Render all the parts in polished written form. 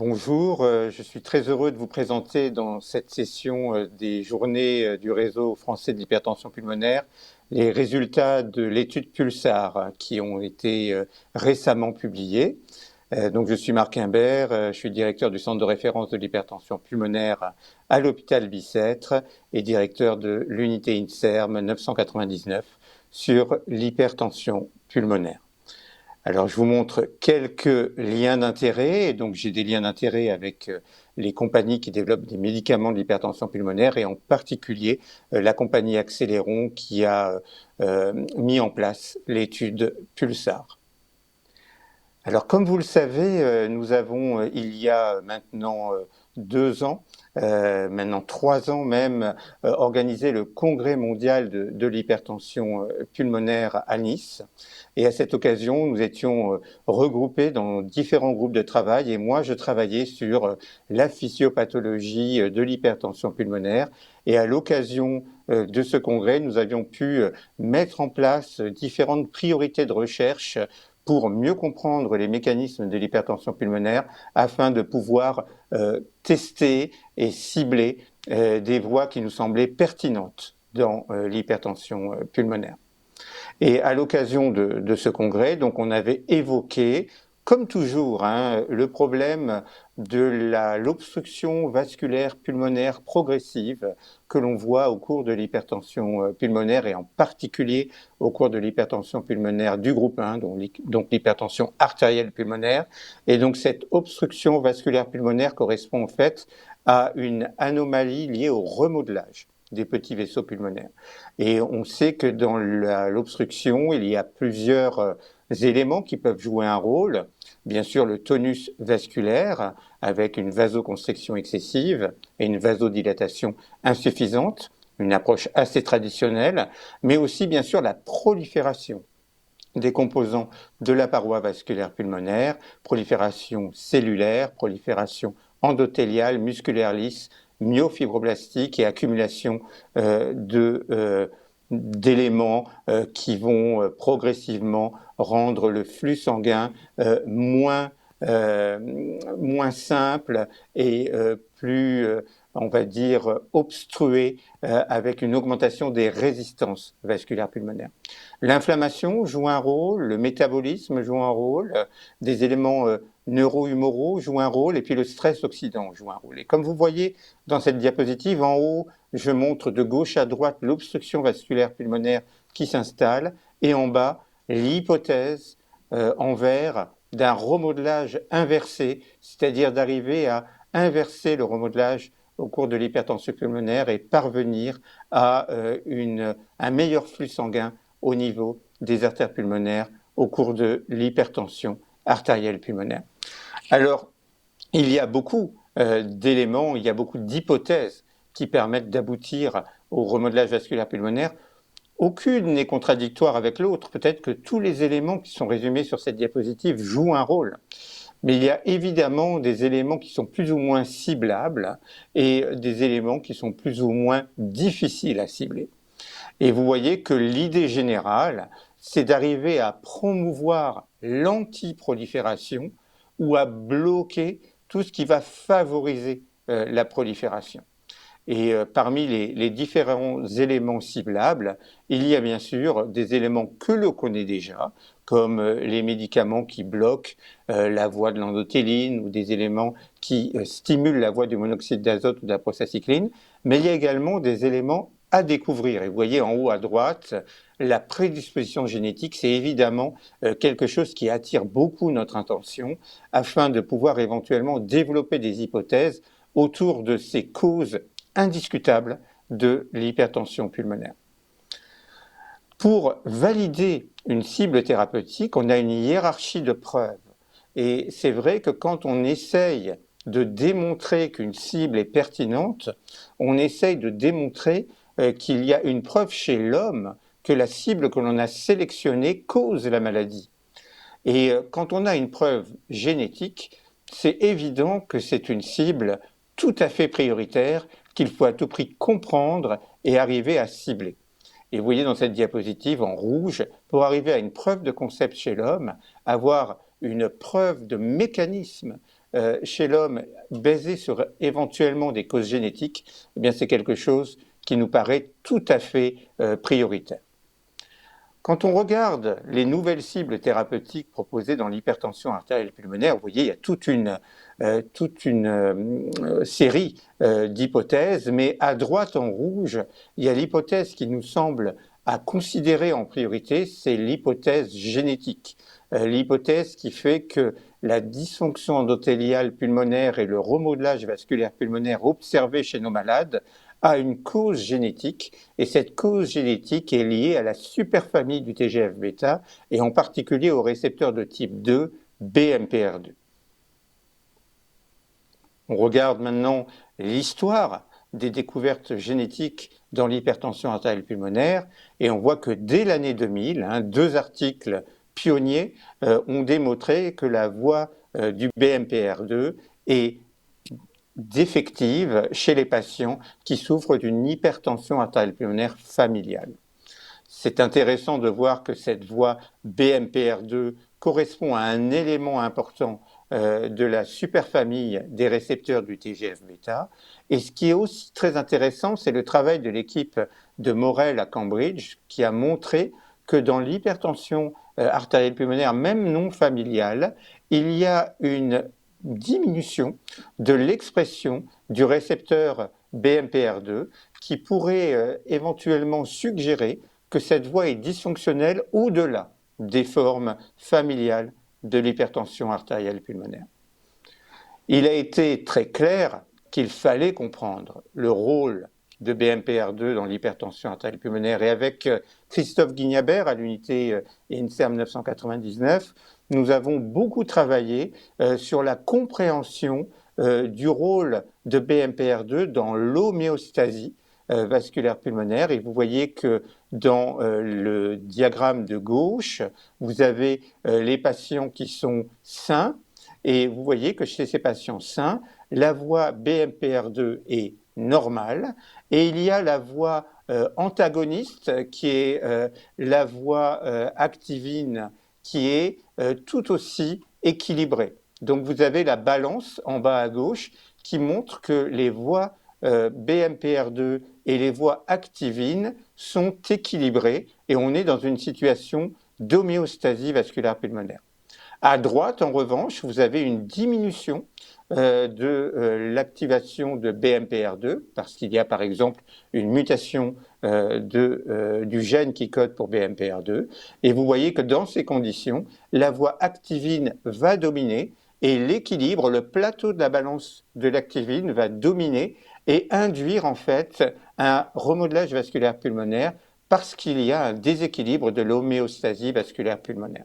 Bonjour, je suis très heureux de vous présenter dans cette session des journées du réseau français de l'hypertension pulmonaire les résultats de l'étude Pulsar qui ont été récemment publiés. Donc je suis Marc Imbert, je suis directeur du centre de référence de l'hypertension pulmonaire à l'hôpital Bicêtre et directeur de l'unité INSERM 999 sur l'hypertension pulmonaire. Alors, je vous montre quelques liens d'intérêt. Et donc, j'ai des liens d'intérêt avec les compagnies qui développent des médicaments de l'hypertension pulmonaire et en particulier la compagnie Accéléron qui a mis en place l'étude Pulsar. Alors, comme vous le savez, nous avons, il y a maintenant 2 ans, maintenant 3 ans même, organisé le Congrès mondial de l'hypertension pulmonaire à Nice. Et à cette occasion, nous étions regroupés dans différents groupes de travail et moi, je travaillais sur la physiopathologie de l'hypertension pulmonaire. Et à l'occasion de ce congrès, nous avions pu mettre en place différentes priorités de recherche pour mieux comprendre les mécanismes de l'hypertension pulmonaire afin de pouvoir tester et cibler des voies qui nous semblaient pertinentes dans l'hypertension pulmonaire. Et à l'occasion de ce congrès, donc on avait évoqué, comme toujours, le problème de l'obstruction vasculaire pulmonaire progressive que l'on voit au cours de l'hypertension pulmonaire et en particulier au cours de l'hypertension pulmonaire du groupe 1, donc l'hypertension artérielle pulmonaire. Et donc cette obstruction vasculaire pulmonaire correspond en fait à une anomalie liée au remodelage des petits vaisseaux pulmonaires. Et on sait que dans l'obstruction, il y a plusieurs éléments qui peuvent jouer un rôle. Bien sûr, le tonus vasculaire, avec une vasoconstriction excessive et une vasodilatation insuffisante, une approche assez traditionnelle, mais aussi, bien sûr, la prolifération des composants de la paroi vasculaire pulmonaire, prolifération cellulaire, prolifération endothéliale, musculaire lisse, myofibroblastique et accumulation d'éléments qui vont progressivement rendre le flux sanguin moins simple et plus, on va dire, obstrué avec une augmentation des résistances vasculaires pulmonaires. L'inflammation joue un rôle, le métabolisme joue un rôle, des éléments neuro-humoraux jouent un rôle, et puis le stress oxydant joue un rôle. Et comme vous voyez dans cette diapositive, en haut, je montre de gauche à droite l'obstruction vasculaire pulmonaire qui s'installe, et en bas, l'hypothèse en vert d'un remodelage inversé, c'est-à-dire d'arriver à inverser le remodelage au cours de l'hypertension pulmonaire et parvenir à un meilleur flux sanguin au niveau des artères pulmonaires au cours de l'hypertension artérielle pulmonaire. Alors, il y a beaucoup d'éléments, il y a beaucoup d'hypothèses qui permettent d'aboutir au remodelage vasculaire pulmonaire. Aucune n'est contradictoire avec l'autre. Peut-être que tous les éléments qui sont résumés sur cette diapositive jouent un rôle. Mais il y a évidemment des éléments qui sont plus ou moins ciblables et des éléments qui sont plus ou moins difficiles à cibler. Et vous voyez que l'idée générale, c'est d'arriver à promouvoir l'antiprolifération ou à bloquer tout ce qui va favoriser la prolifération. Et parmi les différents éléments ciblables, il y a bien sûr des éléments que l'on connaît déjà, comme les médicaments qui bloquent la voie de l'endothéline ou des éléments qui stimulent la voie du monoxyde d'azote ou de la prostacycline, mais il y a également des éléments à découvrir. Et vous voyez en haut à droite, la prédisposition génétique, c'est évidemment quelque chose qui attire beaucoup notre attention afin de pouvoir éventuellement développer des hypothèses autour de ces causes indiscutables de l'hypertension pulmonaire. Pour valider une cible thérapeutique, on a une hiérarchie de preuves. Et c'est vrai que quand on essaye de démontrer qu'une cible est pertinente, on essaye de démontrer qu'il y a une preuve chez l'homme que la cible que l'on a sélectionnée cause la maladie. Et quand on a une preuve génétique, c'est évident que c'est une cible tout à fait prioritaire qu'il faut à tout prix comprendre et arriver à cibler. Et vous voyez dans cette diapositive en rouge, pour arriver à une preuve de concept chez l'homme, avoir une preuve de mécanisme chez l'homme basé sur éventuellement des causes génétiques, eh bien c'est quelque chose qui nous paraît tout à fait prioritaire. Quand on regarde les nouvelles cibles thérapeutiques proposées dans l'hypertension artérielle pulmonaire, vous voyez, il y a toute une série d'hypothèses, mais à droite en rouge, il y a l'hypothèse qui nous semble à considérer en priorité, c'est l'hypothèse génétique. L'hypothèse qui fait que la dysfonction endothéliale pulmonaire et le remodelage vasculaire pulmonaire observé chez nos malades a une cause génétique, et cette cause génétique est liée à la superfamille du TGF-bêta, et en particulier au récepteur de type 2, BMPR2. On regarde maintenant l'histoire des découvertes génétiques dans l'hypertension artérielle pulmonaire, et on voit que dès l'année 2000, 2 articles pionniers ont démontré que la voie du BMPR2 est défective chez les patients qui souffrent d'une hypertension artérielle pulmonaire familiale. C'est intéressant de voir que cette voie BMPR2 correspond à un élément important de la superfamille des récepteurs du TGF-bêta. Et ce qui est aussi très intéressant, c'est le travail de l'équipe de Morel à Cambridge qui a montré que dans l'hypertension artérielle pulmonaire, même non familiale, il y a une diminution de l'expression du récepteur BMPR2 qui pourrait éventuellement suggérer que cette voie est dysfonctionnelle au-delà des formes familiales de l'hypertension artérielle pulmonaire. Il a été très clair qu'il fallait comprendre le rôle de BMPR2 dans l'hypertension artérielle pulmonaire, et avec Christophe Guignabert à l'unité INSERM 999, nous avons beaucoup travaillé sur la compréhension du rôle de BMPR2 dans l'homéostasie vasculaire pulmonaire. Et vous voyez que dans le diagramme de gauche, vous avez les patients qui sont sains, et vous voyez que chez ces patients sains, la voie BMPR2 est normale, et il y a la voie antagoniste qui est la voie activine qui est tout aussi équilibrée. Donc vous avez la balance en bas à gauche qui montre que les voies BMPR2 et les voies activines sont équilibrées, et on est dans une situation d'homéostasie vasculaire pulmonaire. À droite, en revanche, vous avez une diminution de l'activation de BMPR2, parce qu'il y a par exemple une mutation du gène qui code pour BMPR2, et vous voyez que dans ces conditions, la voie activine va dominer, et l'équilibre, le plateau de la balance de l'activine va dominer et induire en fait un remodelage vasculaire pulmonaire parce qu'il y a un déséquilibre de l'homéostasie vasculaire pulmonaire.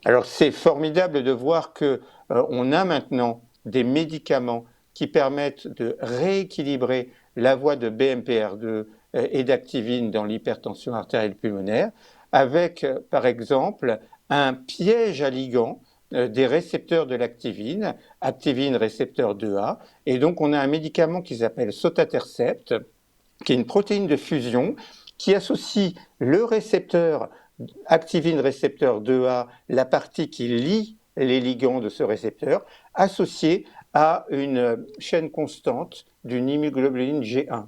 Alors c'est formidable de voir qu'on a maintenant des médicaments qui permettent de rééquilibrer la voie de BMPR2 et d'activine dans l'hypertension artérielle pulmonaire, avec par exemple un piège à ligand des récepteurs de l'activine, activine récepteur 2A, et donc on a un médicament qui s'appelle sotatercept, qui est une protéine de fusion qui associe le récepteur activine récepteur 2A, la partie qui lie les ligands de ce récepteur, associée à une chaîne constante d'une immunoglobuline G1.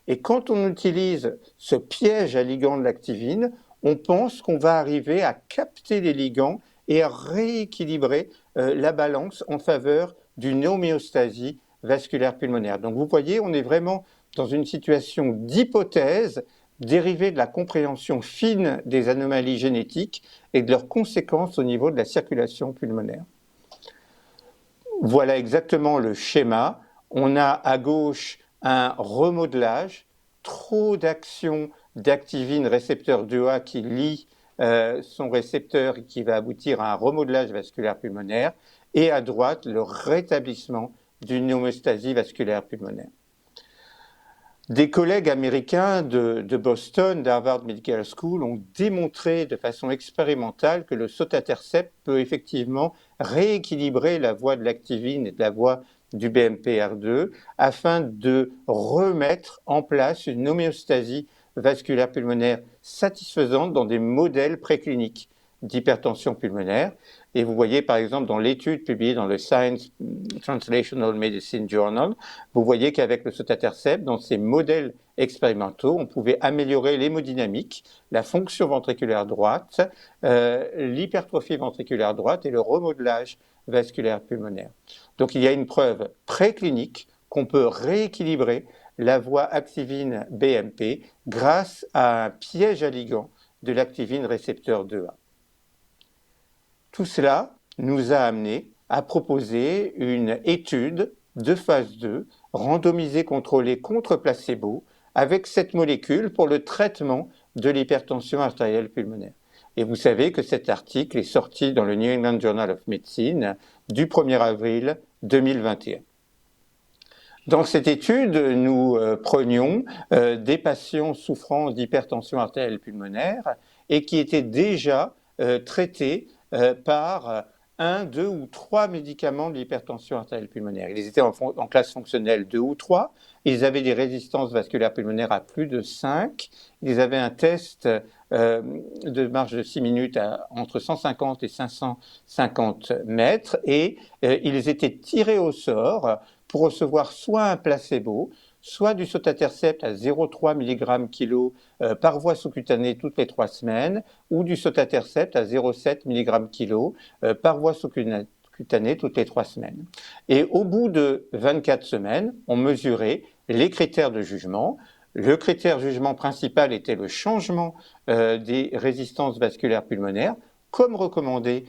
Et quand on utilise ce piège à ligand de l'activine, on pense qu'on va arriver à capter les ligands et à rééquilibrer la balance en faveur d'une homéostasie vasculaire pulmonaire. Donc vous voyez, on est vraiment dans une situation d'hypothèse dérivée de la compréhension fine des anomalies génétiques et de leurs conséquences au niveau de la circulation pulmonaire. Voilà exactement le schéma. On a à gauche un remodelage, trop d'action d'activine récepteur 2A qui lie son récepteur et qui va aboutir à un remodelage vasculaire pulmonaire, et à droite le rétablissement d'une homéostasie vasculaire pulmonaire. Des collègues américains de Boston, d'Harvard Medical School, ont démontré de façon expérimentale que le sotatercept peut effectivement rééquilibrer la voie de l'activine et de la voie du BMPR2 afin de remettre en place une homéostasie vasculaire pulmonaire satisfaisante dans des modèles précliniques d'hypertension pulmonaire. Et vous voyez par exemple dans l'étude publiée dans le Science Translational Medicine Journal, vous voyez qu'avec le sotatercept, dans ces modèles expérimentaux, on pouvait améliorer l'hémodynamique, la fonction ventriculaire droite, l'hypertrophie ventriculaire droite et le remodelage vasculaire pulmonaire. Donc il y a une preuve préclinique qu'on peut rééquilibrer la voie activine-BMP grâce à un piège à ligand de l'activine récepteur 2A. Tout cela nous a amené à proposer une étude de phase 2 randomisée contrôlée contre placebo avec cette molécule pour le traitement de l'hypertension artérielle pulmonaire. Et vous savez que cet article est sorti dans le New England Journal of Medicine du 1er avril 2021. Dans cette étude, nous prenions des patients souffrant d'hypertension artérielle pulmonaire et qui étaient déjà traités par 1, 2 ou 3 médicaments de l'hypertension artérielle pulmonaire. Ils étaient en classe fonctionnelle 2 ou 3, ils avaient des résistances vasculaires pulmonaires à plus de 5, ils avaient un test de marche de 6 minutes entre 150 et 550 mètres et ils étaient tirés au sort pour recevoir soit un placebo, soit du sotatercept à 0,3 mg/kg par voie sous-cutanée toutes les 3 semaines, ou du sotatercept à 0,7 mg/kg par voie sous-cutanée toutes les 3 semaines. Et au bout de 24 semaines, on mesurait les critères de jugement. Le critère de jugement principal était le changement des résistances vasculaires pulmonaires, comme recommandé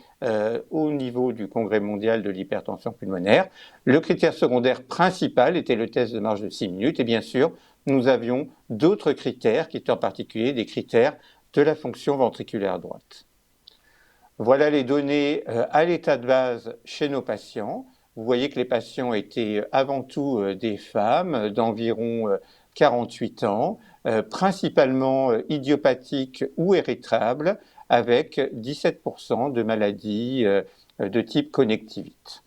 au niveau du Congrès mondial de l'hypertension pulmonaire. Le critère secondaire principal était le test de marche de 6 minutes et bien sûr, nous avions d'autres critères qui étaient en particulier des critères de la fonction ventriculaire droite. Voilà les données à l'état de base chez nos patients. Vous voyez que les patients étaient avant tout des femmes d'environ 48 ans, principalement idiopathiques ou érythrables, avec 17% de maladies de type connectivite.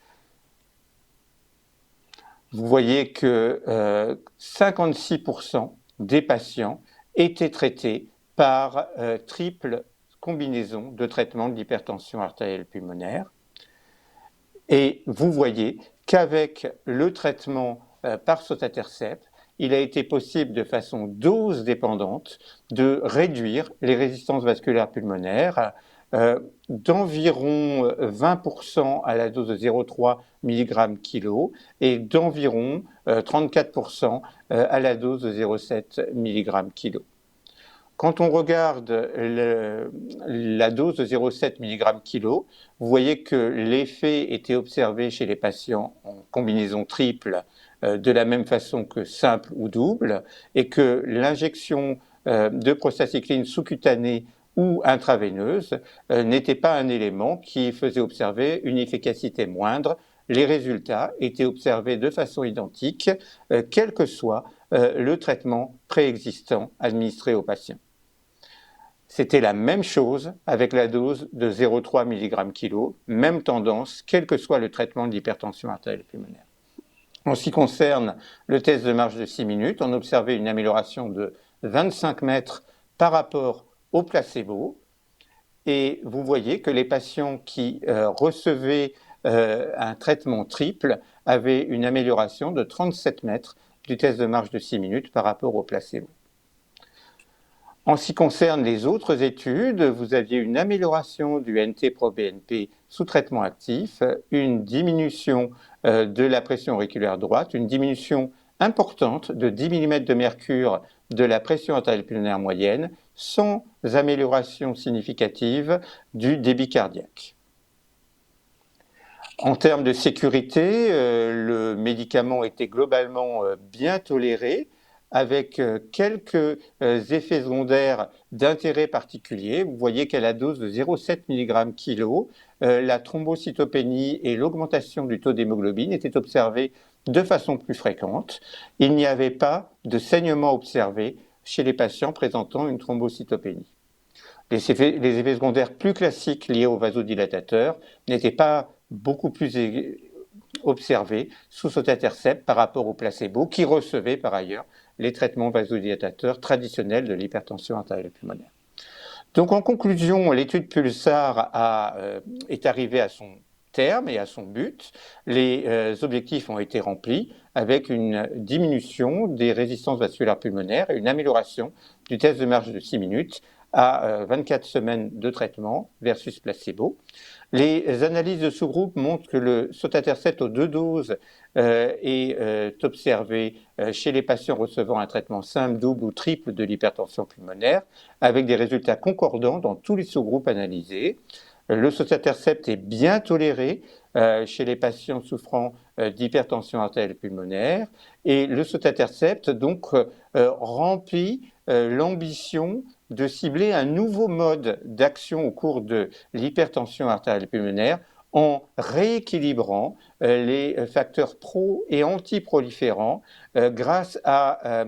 Vous voyez que 56% des patients étaient traités par triple combinaison de traitement de l'hypertension artérielle pulmonaire. Et vous voyez qu'avec le traitement par sotatercept, il a été possible de façon dose dépendante de réduire les résistances vasculaires pulmonaires d'environ 20% à la dose de 0,3 mg/kg et d'environ 34% à la dose de 0,7 mg/kg. Quand on regarde la dose de 0,7 mg/kg, vous voyez que l'effet était observé chez les patients en combinaison triple de la même façon que simple ou double, et que l'injection de prostacycline sous-cutanée ou intraveineuse n'était pas un élément qui faisait observer une efficacité moindre. Les résultats étaient observés de façon identique, quel que soit le traitement préexistant administré aux patients. C'était la même chose avec la dose de 0,3 mg/kg, même tendance, quel que soit le traitement de l'hypertension artérielle pulmonaire. En ce qui concerne le test de marche de 6 minutes, on observait une amélioration de 25 mètres par rapport au placebo. Et vous voyez que les patients qui recevaient un traitement triple avaient une amélioration de 37 mètres du test de marche de 6 minutes par rapport au placebo. En ce qui concerne les autres études, vous aviez une amélioration du NT-proBNP sous traitement actif, une diminution de la pression auriculaire droite, une diminution importante de 10 mm de mercure de la pression artérielle pulmonaire moyenne, sans amélioration significative du débit cardiaque. En termes de sécurité, le médicament était globalement bien toléré, avec quelques effets secondaires d'intérêt particulier. Vous voyez qu'à la dose de 0,7 mg/kg, la thrombocytopénie et l'augmentation du taux d'hémoglobine étaient observées de façon plus fréquente. Il n'y avait pas de saignement observé chez les patients présentant une thrombocytopénie. Les effets secondaires plus classiques liés aux vasodilatateurs n'étaient pas beaucoup plus observés sous sotatercept par rapport au placebo, qui recevait par ailleurs les traitements vasodilatateurs traditionnels de l'hypertension artérielle pulmonaire. Donc en conclusion, l'étude Pulsar est arrivée à son terme et à son but. Les objectifs ont été remplis avec une diminution des résistances vasculaires pulmonaires et une amélioration du test de marche de 6 minutes à 24 semaines de traitement versus placebo. Les analyses de sous-groupe montrent que le sotatercept aux 2 doses est observé chez les patients recevant un traitement simple, double ou triple de l'hypertension pulmonaire, avec des résultats concordants dans tous les sous-groupes analysés. Le sotatercept est bien toléré chez les patients souffrant d'hypertension artérielle pulmonaire, et le sotatercept donc remplit l'ambition de cibler un nouveau mode d'action au cours de l'hypertension artérielle pulmonaire en rééquilibrant les facteurs pro- et antiproliférants grâce à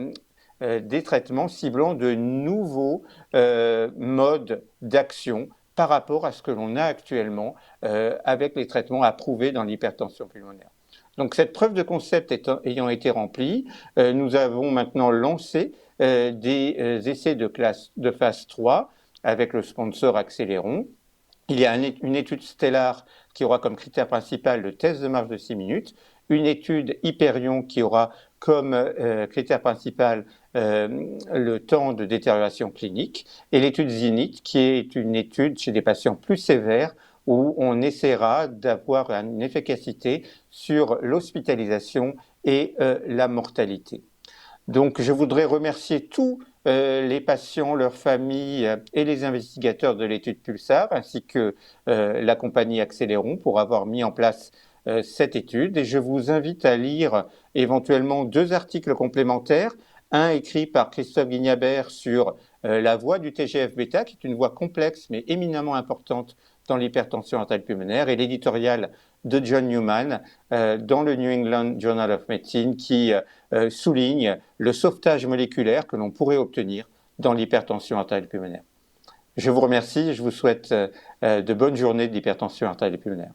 des traitements ciblant de nouveaux modes d'action par rapport à ce que l'on a actuellement avec les traitements approuvés dans l'hypertension pulmonaire. Donc cette preuve de concept ayant été remplie, nous avons maintenant lancé des essais de phase 3 avec le sponsor Accéléron. Il y a une étude Stellar qui aura comme critère principal le test de marche de 6 minutes, une étude Hyperion qui aura comme critère principal le temps de détérioration clinique, et l'étude Zenith qui est une étude chez des patients plus sévères où on essaiera d'avoir une efficacité sur l'hospitalisation et la mortalité. Donc je voudrais remercier tous les patients, leurs familles et les investigateurs de l'étude Pulsar, ainsi que la compagnie Accéléron pour avoir mis en place cette étude. Et je vous invite à lire éventuellement 2 articles complémentaires, un écrit par Christophe Guignabert sur la voie du TGF-bêta, qui est une voie complexe mais éminemment importante dans l'hypertension artérielle pulmonaire, et l'éditorial de John Newman dans le New England Journal of Medicine qui souligne le sauvetage moléculaire que l'on pourrait obtenir dans l'hypertension artérielle pulmonaire. Je vous remercie et je vous souhaite de bonnes journées d'hypertension artérielle pulmonaire.